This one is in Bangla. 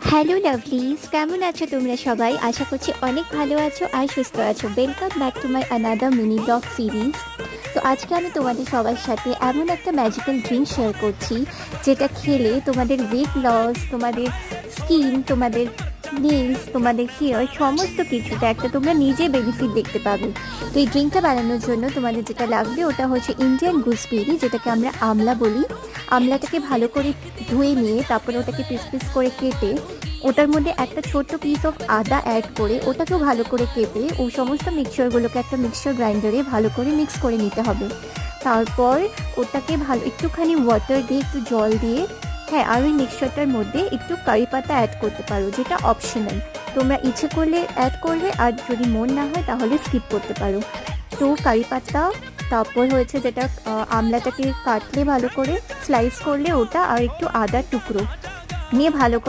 হ্যালো লাভলিজ, কেমন আছো তোমরা সবাই? আশা করছি অনেক ভালো আছো আর সুস্থ আছো। Welcome back to my another mini blog series. তো আজকে আমি তোমাদের সবার সাথে এমন একটা ম্যাজিক্যাল ড্রিঙ্ক শেয়ার করছি, যেটা খেলে তোমাদের ওয়েট লস, তোমাদের স্কিন, তোমাদের নেলস, তোমাদের হেয়ার, সমস্ত কিছুতে একটা তোমরা নিজে বেনিফিট দেখতে পাবে। তো এই ড্রিঙ্কটা বানানোর জন্য তোমাদের যেটা লাগবে ওটা হচ্ছে ইন্ডিয়ান গুজবেরি, যেটাকে আমরা আমলা বলি। আমলাটাকে ভালো করে ধুয়ে নিয়ে তারপরে ওটাকে পিস পিস করে কেটে ওটার মধ্যে একটা ছোট্ট পিস অফ আদা অ্যাড করে ওটাকেও ভালো করে কেটে ও সমস্ত মিক্সচারগুলোকে একটা মিক্সচার গ্রাইন্ডারে ভালো করে মিক্স করে নিতে হবে। তারপর ওটাকে ভালো একটুখানি ওয়াটার দিয়ে, একটু জল দিয়ে, হ্যাঁ, আর ওই মিক্সচারটার মধ্যে একটু কারি পাতা অ্যাড করতে পারো, যেটা অপশনাল। তোমরা ইচ্ছে করলে অ্যাড করবে, আর যদি মন না হয় তাহলে স্কিপ করতে পারো। তো কারি পাতা, তারপর হয়েছে যেটা আমলাটাকে কাটলে ভালো করে স্লাইস করলে ওটা, আর একটু আদার টুকরো নিয়ে ভালো করে